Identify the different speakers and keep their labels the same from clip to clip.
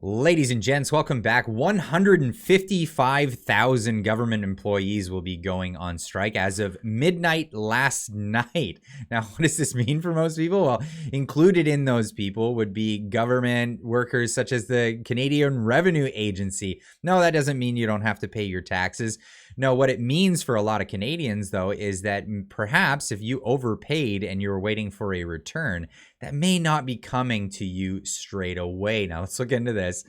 Speaker 1: Ladies and gents, welcome back. 155,000 government employees will be going on strike as of midnight last night. Now, what does this mean for most people? Well, included in those people would be government workers such as the Canadian Revenue Agency. No, that doesn't mean you don't have to pay your taxes. No, what it means for a lot of Canadians, though, is that perhaps if you overpaid and you were waiting for a return, that may not be coming to you straight away. Now, let's look into this.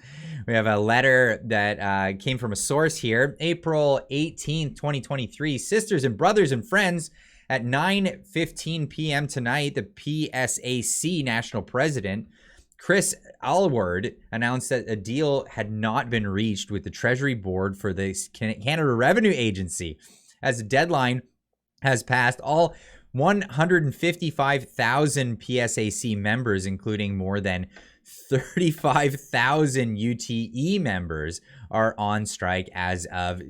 Speaker 1: We have a letter that came from a source here. April 18th, 2023. Sisters and brothers and friends, at 9:15 p.m. tonight, the PSAC national president, Chris Alward, announced that a deal had not been reached with the Treasury Board for the Canada Revenue Agency. As the deadline has passed, all 155,000 PSAC members, including more than 35,000 UTE members, are on strike as of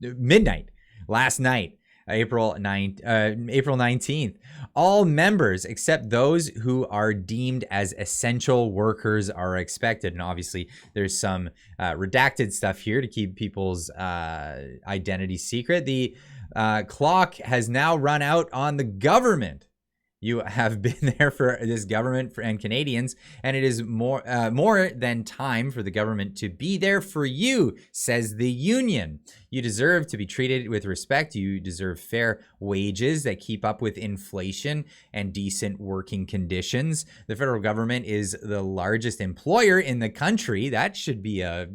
Speaker 1: midnight last night, April 19th. All members except those who are deemed as essential workers are expected. And obviously there's some redacted stuff here to keep people's identity secret. The clock has now run out on the government. You have been there for this government and Canadians, and it is more than time for the government to be there for you, says the union. You deserve to be treated with respect. You deserve fair wages that keep up with inflation and decent working conditions. The federal government is the largest employer in the country. That should be a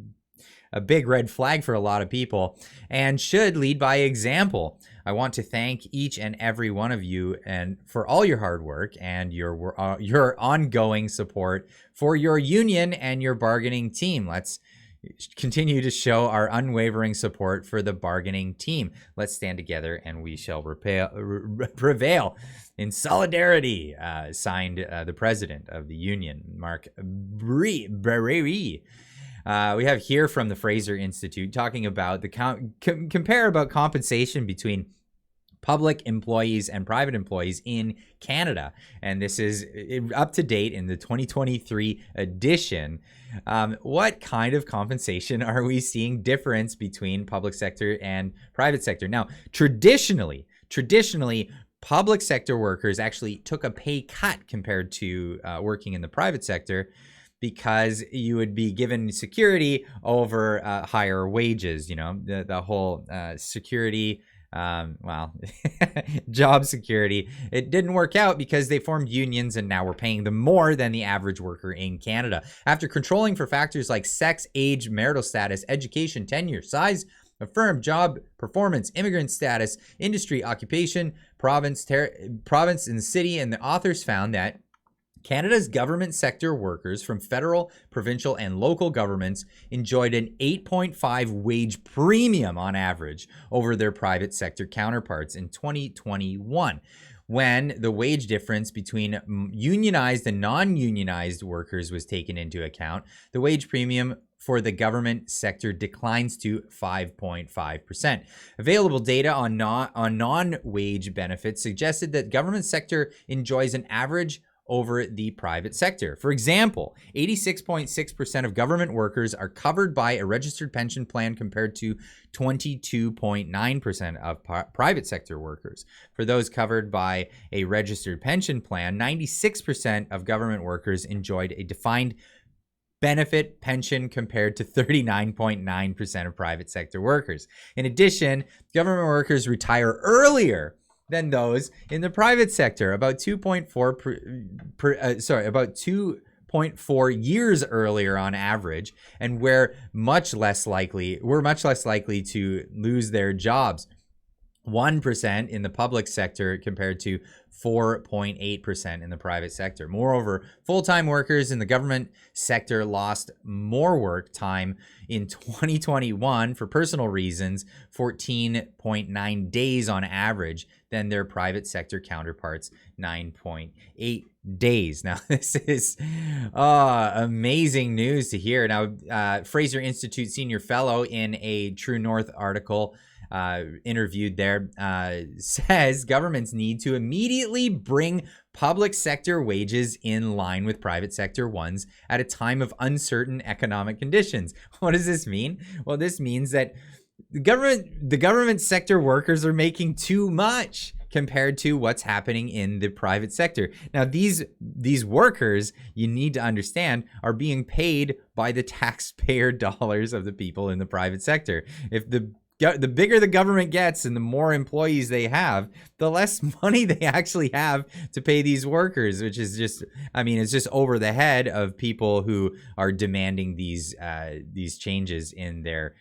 Speaker 1: big red flag for a lot of people and should lead by example. I want to thank each and every one of you and for all your hard work and your ongoing support for your union and your bargaining team. Let's continue to show our unwavering support for the bargaining team. Let's stand together and we shall prevail in solidarity. Signed the president of the union, Mark Brewery. We have here from the Fraser Institute talking about the compare about compensation between public employees and private employees in Canada. And this is up to date in the 2023 edition. What kind of compensation are we seeing difference between public sector and private sector? Now, traditionally, public sector workers actually took a pay cut compared to working in the private sector, because you would be given security over higher wages. You know, the whole security, job security. It didn't work out because they formed unions and now we're paying them more than the average worker in Canada. After controlling for factors like sex, age, marital status, education, tenure, size of firm, job performance, immigrant status, industry, occupation, province in the city, and the authors found that Canada's government sector workers from federal, provincial, and local governments enjoyed an 8.5 wage premium on average over their private sector counterparts in 2021. When the wage difference between unionized and non-unionized workers was taken into account, the wage premium for the government sector declines to 5.5%. Available data on non-wage benefits suggested that government sector enjoys an average over the private sector. For example, 86.6% of government workers are covered by a registered pension plan compared to 22.9% of private sector workers. For those covered by a registered pension plan, 96% of government workers enjoyed a defined benefit pension compared to 39.9% of private sector workers. In addition, government workers retire earlier than those in the private sector, about 2.4 years earlier on average, and we're much less likely to lose their jobs. 1% in the public sector compared to 4.8% in the private sector. Moreover, full-time workers in the government sector lost more work time in 2021 for personal reasons, 14.9 days on average, than their private sector counterparts, 9.8 days. Now, this is amazing news to hear. Now, Fraser Institute senior fellow in a True North article interviewed there, says governments need to immediately bring public sector wages in line with private sector ones at a time of uncertain economic conditions. What does this mean? Well, this means that the government sector workers are making too much compared to what's happening in the private sector. Now, these workers, you need to understand, are being paid by the taxpayer dollars of the people in the private sector. If the bigger the government gets and the more employees they have, the less money they actually have to pay these workers, which is just, I mean, it's just over the head of people who are demanding these changes in their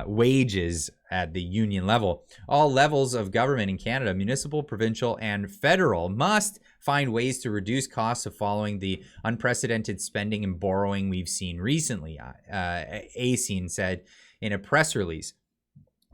Speaker 1: wages at the union level. All levels of government in Canada, municipal, provincial, and federal, must find ways to reduce costs of following the unprecedented spending and borrowing we've seen recently, ACEN said in a press release.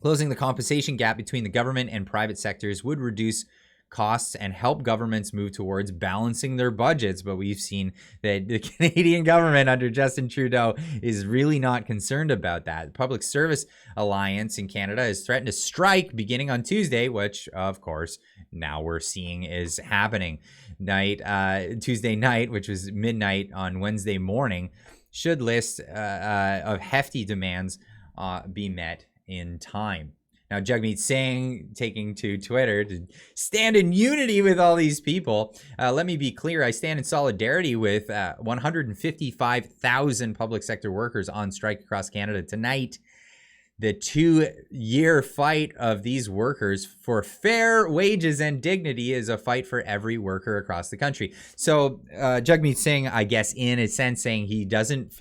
Speaker 1: Closing the compensation gap between the government and private sectors would reduce costs and help governments move towards balancing their budgets. But we've seen that the Canadian government under Justin Trudeau is really not concerned about that. The Public Service Alliance in Canada has threatened a strike beginning on Tuesday, which, of course, now we're seeing is happening. Tuesday night, which was midnight on Wednesday morning, should list of hefty demands be met in time. Now, Jagmeet saying, taking to Twitter to stand in unity with all these people. Let me be clear. I stand in solidarity with 155,000 public sector workers on strike across Canada tonight. The 2-year fight of these workers for fair wages and dignity is a fight for every worker across the country. So Jagmeet Singh, I guess, in a sense, saying he doesn't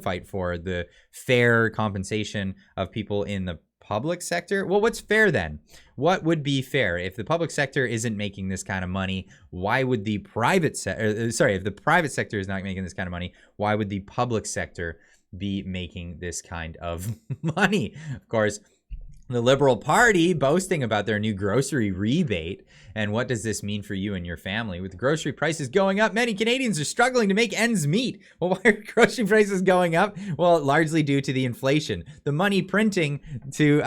Speaker 1: fight for the fair compensation of people in the public sector. Well, what's fair then? What would be fair? If the public sector isn't making this kind of money, why would the private sector, if the private sector is not making this kind of money, why would the public sector be making this kind of money? Of course, the Liberal Party boasting about their new grocery rebate. And what does this mean for you and your family? With grocery prices going up, many Canadians are struggling to make ends meet. Well, why are grocery prices going up? Well, largely due to the inflation, the money printing to,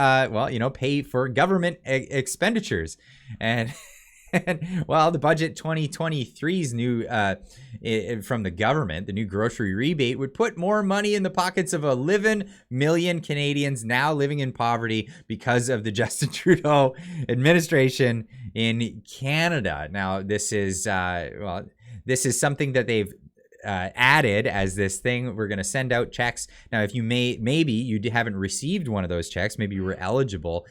Speaker 1: pay for government expenditures. And well, the budget 2023's new from the government, the new grocery rebate would put more money in the pockets of 11 million Canadians now living in poverty because of the Justin Trudeau administration in Canada. Now, this is something that they've added as this thing. We're going to send out checks. Now, if you maybe you haven't received one of those checks, maybe you were eligible.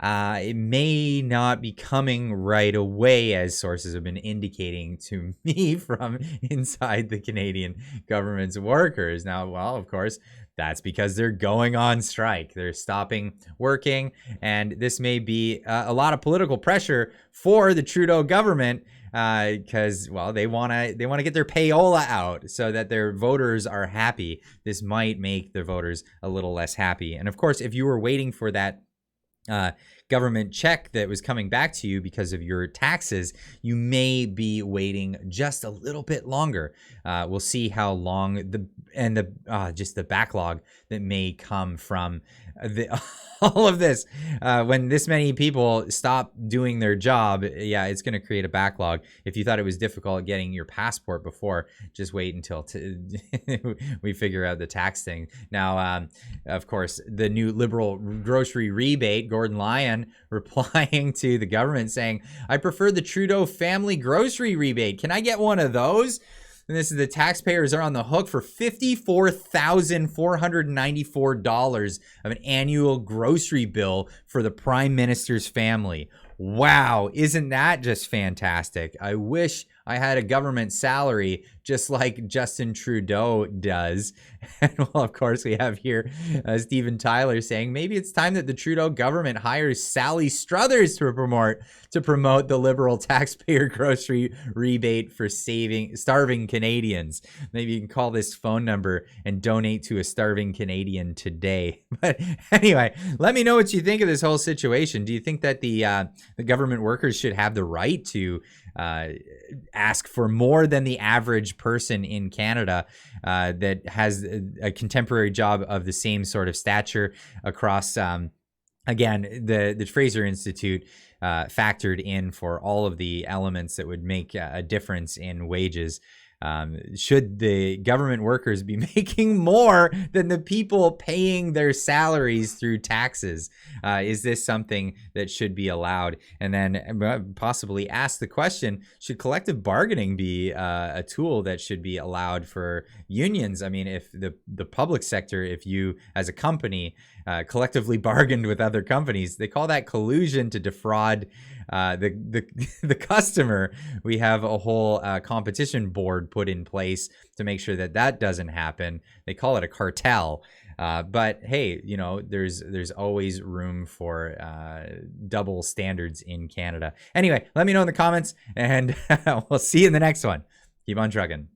Speaker 1: It may not be coming right away, as sources have been indicating to me from inside the Canadian government's workers. Now, well, of course, that's because they're going on strike. They're stopping working, and this may be a lot of political pressure for the Trudeau government because, well, they want to get their payola out so that their voters are happy. This might make their voters a little less happy. And of course, if you were waiting for that government check that was coming back to you because of your taxes, you may be waiting just a little bit longer. We'll see how long just the backlog that may come from all of this. When this many people stop doing their job, yeah, it's going to create a backlog. If you thought it was difficult getting your passport before, just wait until we figure out the tax thing. Now, of course, the new Liberal grocery rebate, Gordon Lyon replying to the government saying, I prefer the Trudeau family grocery rebate. Can I get one of those? And this is the taxpayers are on the hook for $54,494 of an annual grocery bill for the Prime Minister's family. Wow, isn't that just fantastic? I wish I had a government salary just like Justin Trudeau does. And well, of course, we have here Stephen Tyler saying maybe it's time that the Trudeau government hires Sally Struthers to promote the Liberal taxpayer grocery rebate for starving Canadians. Maybe you can call this phone number and donate to a starving Canadian today. But anyway, let me know what you think of this whole situation. Do you think that the government workers should have the right to ask for more than the average person in Canada that has a contemporary job of the same sort of stature across again, the Fraser Institute factored in for all of the elements that would make a difference in wages. Should the government workers be making more than the people paying their salaries through taxes? Is this something that should be allowed? And then possibly ask the question, should collective bargaining be a tool that should be allowed for unions? I mean, if the public sector, if you as a company collectively bargained with other companies, they call that collusion to defraud the customer. We have a whole competition board put in place to make sure that that doesn't happen. They call it a cartel. But hey, you know, there's always room for double standards in Canada. Anyway, let me know in the comments, and we'll see you in the next one. Keep on trucking.